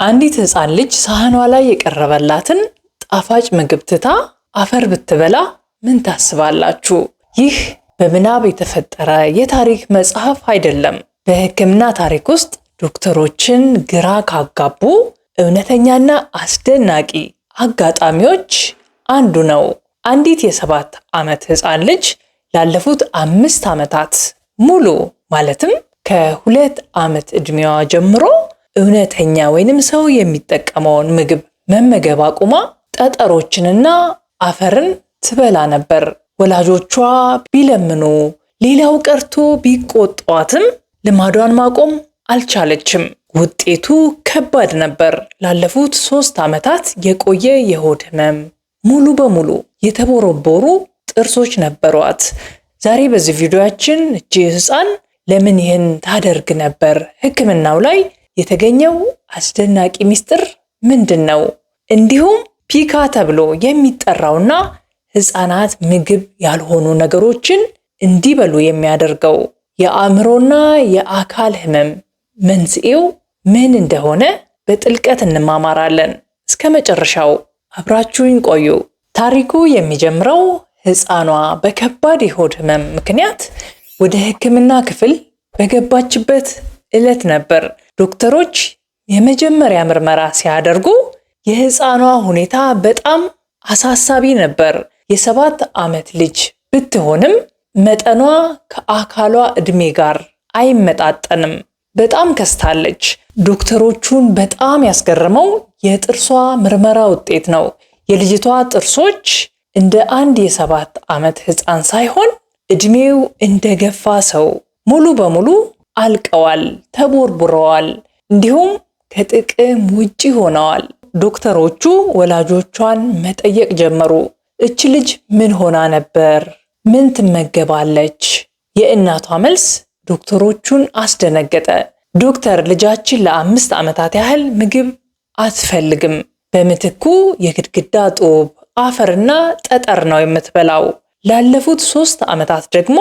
አንዲት ሕፃን ልጅ ሳህኗ ላይ የቀረበላትን ጣፋጭ ምግብ ትታ አፈር ብትበላ ምን ታስባላችሁ? ይህ በምናብ የተፈጠረ የታሪክ መጽሐፍ አይደለም። በሕክምና ታሪክ ውስጥ ዶክተሮችን ግራ ካጋቡ እውነተኛና አስደናቂ አጋጣሚዎች አንዱ ነው። አንዲት የ7 ዓመት ሕፃን ልጅ ላለፉት 5 ዓመታት ሙሉ ማለትም ከ2 ዓመት ዕድሜዋ ጀምሮ እውነተኛ ወይንም ሰው የሚጠቀመውን ምግብ መመገብ አቁማ ጠጠሮችንና አፈርን ትበላ ነበር። ወላጆቿ ቢለምኑ ሌላው ቀርቶ ቢቆጧትም ልማዷን ማቆም አልቻለችም። ውጤቱ ከባድ ነበር። ላለፉት 3 ዓመታት የቆየ የሆድ ህመም፣ ሙሉ በሙሉ የተቦረቦሩ ጥርሶች ነበሯት። ዛሬ በዚህ ቪዲዮአችን እቺ ሕፃን ለምን ይህን ታደርግ ነበር? ሕክምናው ላይ የተገኘው አስደናቂ ሚስጥር ምንድነው? እንዲሁም ፒካ ተብሎ የሚጠራውና ሕፃናት ምግብ ያልሆኑ ነገሮችን እንዲበሉ የሚያደርገው የአእምሮና የአካል ህመም መንስኤው ምን እንደሆነ በጥልቀት እንማማራለን። እስከ መጨረሻው አብራችሁኝ ቆዩ። ታሪኩ የሚጀምረው ሕፃኗ በከባድ የሆድ ህመም ምክንያት ወደ ሕክምና ክፍል በገባችበት ዕለት ነበር። ዶክተሮች የመጀመሪያ ምርመራ ሲያደርጉ የሕፃኗ ሁኔታ በጣም አሳሳቢ ነበር። የ7 ዓመት ልጅ ብትሆንም መጠኗ ከአካሏ ዕድሜ ጋር አይመጣጠንም። በጣም ከስታለች። ዶክተሮቹን በጣም ያስገረመው የጥርሷ ምርመራ ውጤት ነው። የልጅቷ ጥርሶች እንደ አንድ የ7 ዓመት ሕፃን ሳይሆን ዕድሜው እንደገፋ ሰው ሙሉ በሙሉ አልቀዋል፣ ተቦርቡረዋል፣ እንዲሁም ከጥቅም ውጪ ሆነዋል። ዶክተሮቹ ወላጆቿን መጠየቅ ጀመሩ። እች ልጅ ምን ሆና ነበር? ምን ትመገባለች? የእናቷ መልስ ዶክተሮቹን አስደነገጠ። ዶክተር ልጃችን ለ5 ዓመታት ያህል ምግብ አትፈልግም። በምትኩ የግድግዳ ጡብ፣ አፈርና ጠጠር ነው የምትበላው። ላለፉት 3 ዓመታት ደግሞ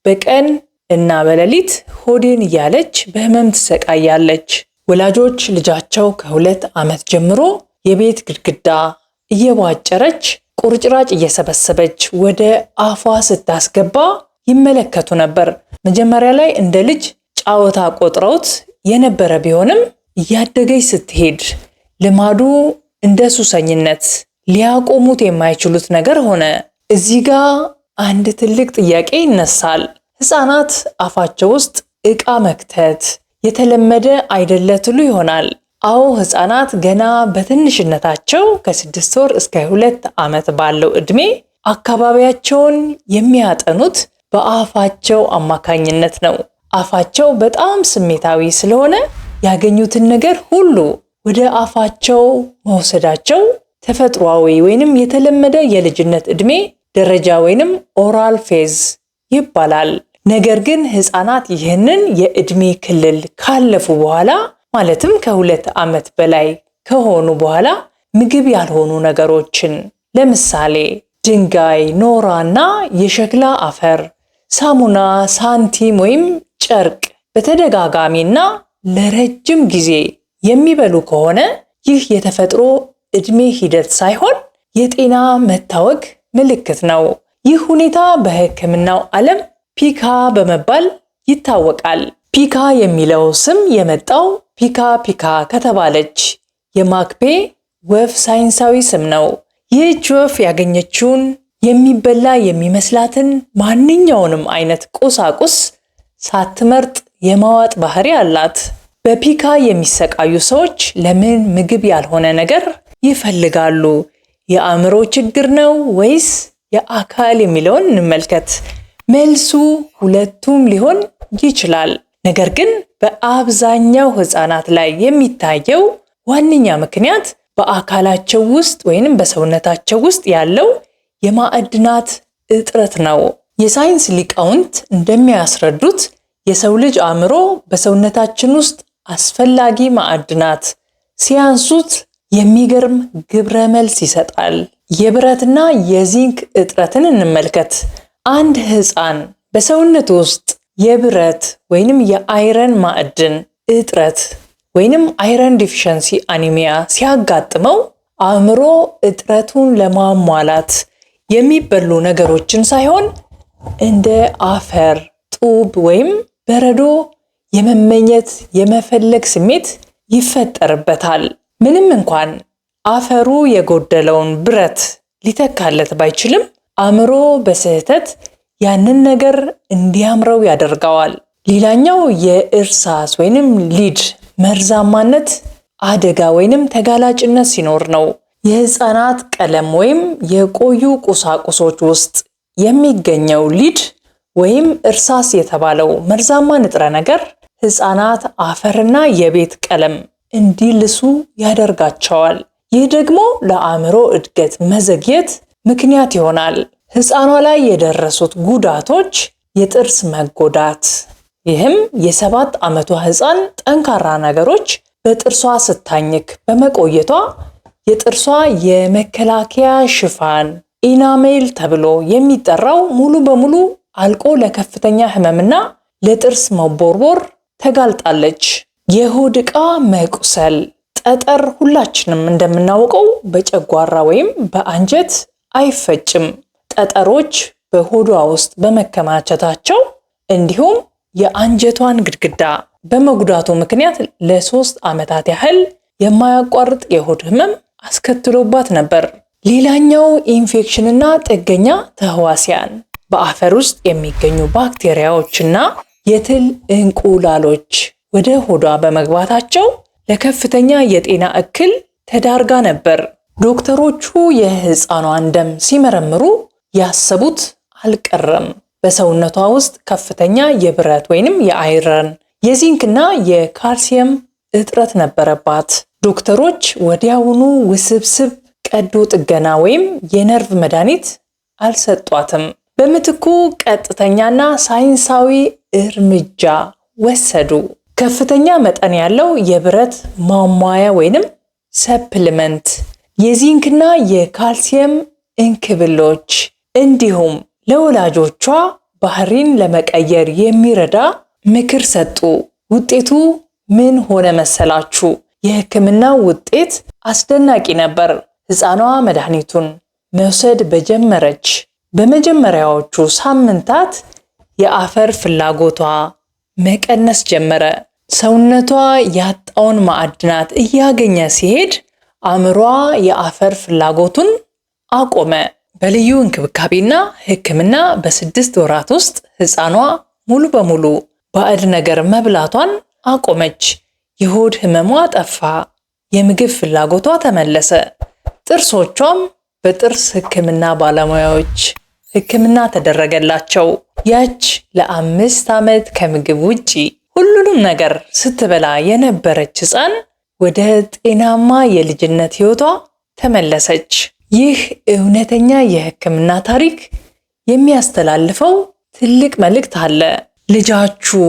በቀን እና በሌሊት ሆዴን እያለች በህመም ትሰቃያለች። ወላጆች ልጃቸው ከ2 ዓመት ጀምሮ የቤት ግድግዳ እየቧጨረች ቁርጭራጭ እየሰበሰበች ወደ አፏ ስታስገባ ይመለከቱ ነበር። መጀመሪያ ላይ እንደ ልጅ ጫወታ ቆጥረውት የነበረ ቢሆንም እያደገች ስትሄድ ልማዱ እንደ ሱሰኝነት ሊያቆሙት የማይችሉት ነገር ሆነ። እዚህ ጋር አንድ ትልቅ ጥያቄ ይነሳል። ሕፃናት አፋቸው ውስጥ ዕቃ መክተት የተለመደ አይደለ ትሉ ይሆናል። አዎ፣ ሕፃናት ገና በትንሽነታቸው ከ6 ወር እስከ 2 ዓመት ባለው ዕድሜ አካባቢያቸውን የሚያጠኑት በአፋቸው አማካኝነት ነው። አፋቸው በጣም ስሜታዊ ስለሆነ ያገኙትን ነገር ሁሉ ወደ አፋቸው መውሰዳቸው ተፈጥሯዊ ወይንም የተለመደ የልጅነት ዕድሜ ደረጃ ወይንም ኦራል ፌዝ ይባላል። ነገር ግን ሕፃናት ይህንን የዕድሜ ክልል ካለፉ በኋላ ማለትም ከ2 ዓመት በላይ ከሆኑ በኋላ ምግብ ያልሆኑ ነገሮችን ለምሳሌ ድንጋይ፣ ኖራና የሸክላ አፈር፣ ሳሙና፣ ሳንቲም ወይም ጨርቅ በተደጋጋሚና ለረጅም ጊዜ የሚበሉ ከሆነ ይህ የተፈጥሮ ዕድሜ ሂደት ሳይሆን የጤና መታወክ ምልክት ነው። ይህ ሁኔታ በሕክምናው ዓለም ፒካ በመባል ይታወቃል። ፒካ የሚለው ስም የመጣው ፒካ ከተባለች የማክፔ ወፍ ሳይንሳዊ ስም ነው። ይህች ወፍ ያገኘችውን የሚበላ የሚመስላትን ማንኛውንም አይነት ቁሳቁስ ሳትመርጥ የማዋጥ ባህሪ አላት። በፒካ የሚሰቃዩ ሰዎች ለምን ምግብ ያልሆነ ነገር ይፈልጋሉ? የአእምሮ ችግር ነው ወይስ የአካል የሚለውን እንመልከት። መልሱ ሁለቱም ሊሆን ይችላል። ነገር ግን በአብዛኛው ሕፃናት ላይ የሚታየው ዋነኛ ምክንያት በአካላቸው ውስጥ ወይንም በሰውነታቸው ውስጥ ያለው የማዕድናት እጥረት ነው። የሳይንስ ሊቃውንት እንደሚያስረዱት የሰው ልጅ አእምሮ በሰውነታችን ውስጥ አስፈላጊ ማዕድናት ሲያንሱት የሚገርም ግብረ መልስ ይሰጣል። የብረትና የዚንክ እጥረትን እንመልከት። አንድ ሕፃን በሰውነቱ ውስጥ የብረት ወይንም የአይረን ማዕድን እጥረት ወይንም አይረን ዲፊሸንሲ አኒሚያ ሲያጋጥመው አእምሮ እጥረቱን ለማሟላት የሚበሉ ነገሮችን ሳይሆን እንደ አፈር፣ ጡብ ወይም በረዶ የመመኘት የመፈለግ ስሜት ይፈጠርበታል። ምንም እንኳን አፈሩ የጎደለውን ብረት ሊተካለት ባይችልም አእምሮ በስህተት ያንን ነገር እንዲያምረው ያደርገዋል። ሌላኛው የእርሳስ ወይንም ሊድ መርዛማነት አደጋ ወይንም ተጋላጭነት ሲኖር ነው። የህፃናት ቀለም ወይም የቆዩ ቁሳቁሶች ውስጥ የሚገኘው ሊድ ወይም እርሳስ የተባለው መርዛማ ንጥረ ነገር ህፃናት አፈርና የቤት ቀለም እንዲልሱ ያደርጋቸዋል። ይህ ደግሞ ለአእምሮ እድገት መዘግየት ምክንያት ይሆናል። ህፃኗ ላይ የደረሱት ጉዳቶች የጥርስ መጎዳት፣ ይህም የ7 ዓመቷ ህፃን ጠንካራ ነገሮች በጥርሷ ስታኝክ በመቆየቷ የጥርሷ የመከላከያ ሽፋን ኢናሜል ተብሎ የሚጠራው ሙሉ በሙሉ አልቆ ለከፍተኛ ህመምና ለጥርስ መቦርቦር ተጋልጣለች። የሆድ ዕቃ መቁሰል፣ ጠጠር ሁላችንም እንደምናውቀው በጨጓራ ወይም በአንጀት አይፈጭም። ጠጠሮች በሆዷ ውስጥ በመከማቸታቸው እንዲሁም የአንጀቷን ግድግዳ በመጉዳቱ ምክንያት ለ3 ዓመታት ያህል የማያቋርጥ የሆድ ህመም አስከትሎባት ነበር። ሌላኛው ኢንፌክሽንና ጥገኛ ተህዋሲያን በአፈር ውስጥ የሚገኙ ባክቴሪያዎችና የትል እንቁላሎች ወደ ሆዷ በመግባታቸው ለከፍተኛ የጤና እክል ተዳርጋ ነበር። ዶክተሮቹ የህፃኗን ደም ሲመረምሩ ያሰቡት አልቀረም። በሰውነቷ ውስጥ ከፍተኛ የብረት ወይንም የአይረን የዚንክና የካልሲየም እጥረት ነበረባት። ዶክተሮች ወዲያውኑ ውስብስብ ቀዶ ጥገና ወይም የነርቭ መድኃኒት አልሰጧትም። በምትኩ ቀጥተኛና ሳይንሳዊ እርምጃ ወሰዱ። ከፍተኛ መጠን ያለው የብረት ማሟያ ወይንም ሰፕሊመንት፣ የዚንክና የካልሲየም እንክብሎች እንዲሁም ለወላጆቿ ባህሪን ለመቀየር የሚረዳ ምክር ሰጡ። ውጤቱ ምን ሆነ መሰላችሁ? የህክምናው ውጤት አስደናቂ ነበር። ህፃኗ መድኃኒቱን መውሰድ በጀመረች በመጀመሪያዎቹ ሳምንታት የአፈር ፍላጎቷ መቀነስ ጀመረ። ሰውነቷ ያጣውን ማዕድናት እያገኘ ሲሄድ አእምሯ የአፈር ፍላጎቱን አቆመ። በልዩ እንክብካቤና ህክምና በ6 ወራት ውስጥ ህፃኗ ሙሉ በሙሉ ባዕድ ነገር መብላቷን አቆመች። የሆድ ህመሟ ጠፋ። የምግብ ፍላጎቷ ተመለሰ። ጥርሶቿም በጥርስ ህክምና ባለሙያዎች ህክምና ተደረገላቸው። ያች ለ5 ዓመት ከምግብ ውጪ ሁሉንም ነገር ስትበላ የነበረች ህፃን ወደ ጤናማ የልጅነት ህይወቷ ተመለሰች። ይህ እውነተኛ የህክምና ታሪክ የሚያስተላልፈው ትልቅ መልእክት አለ። ልጃችሁ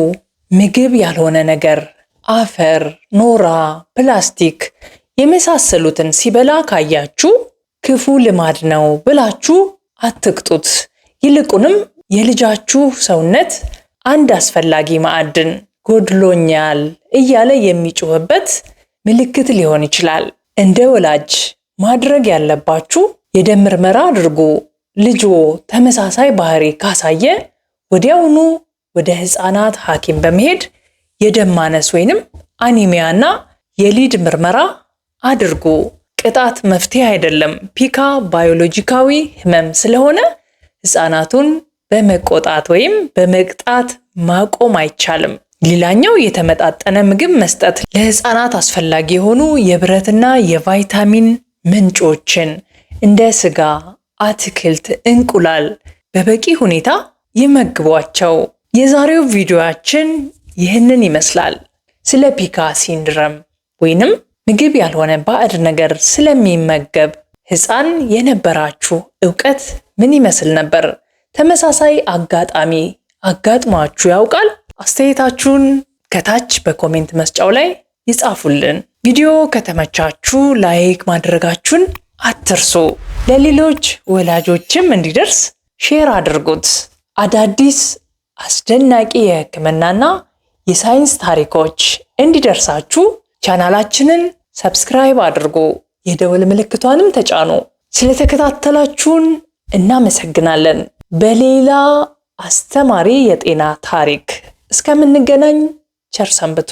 ምግብ ያልሆነ ነገር፣ አፈር፣ ኖራ፣ ፕላስቲክ የመሳሰሉትን ሲበላ ካያችሁ ክፉ ልማድ ነው ብላችሁ አትቅጡት። ይልቁንም የልጃችሁ ሰውነት አንድ አስፈላጊ ማዕድን ጎድሎኛል እያለ የሚጮህበት ምልክት ሊሆን ይችላል። እንደ ወላጅ ማድረግ ያለባችሁ የደም ምርመራ አድርጉ። ልጅዎ ተመሳሳይ ባህሪ ካሳየ ወዲያውኑ ወደ ህፃናት ሐኪም በመሄድ የደም ማነስ ወይንም አኒሚያና የሊድ ምርመራ አድርጉ። ቅጣት መፍትሄ አይደለም። ፒካ ባዮሎጂካዊ ህመም ስለሆነ ህፃናቱን በመቆጣት ወይም በመቅጣት ማቆም አይቻልም። ሌላኛው የተመጣጠነ ምግብ መስጠት፣ ለህፃናት አስፈላጊ የሆኑ የብረትና የቫይታሚን ምንጮችን እንደ ስጋ፣ አትክልት፣ እንቁላል በበቂ ሁኔታ ይመግቧቸው። የዛሬው ቪዲዮአችን ይህንን ይመስላል። ስለ ፒካ ሲንድረም ወይንም ምግብ ያልሆነ ባዕድ ነገር ስለሚመገብ ህፃን የነበራችሁ ዕውቀት ምን ይመስል ነበር? ተመሳሳይ አጋጣሚ አጋጥሟችሁ ያውቃል? አስተያየታችሁን ከታች በኮሜንት መስጫው ላይ ይጻፉልን። ቪዲዮ ከተመቻችሁ ላይክ ማድረጋችሁን አትርሱ። ለሌሎች ወላጆችም እንዲደርስ ሼር አድርጉት። አዳዲስ አስደናቂ የህክምናና የሳይንስ ታሪኮች እንዲደርሳችሁ ቻናላችንን ሰብስክራይብ አድርጉ፣ የደወል ምልክቷንም ተጫኑ። ስለተከታተላችሁን እናመሰግናለን። በሌላ አስተማሪ የጤና ታሪክ እስከምንገናኝ ቸር ሰንብቱ።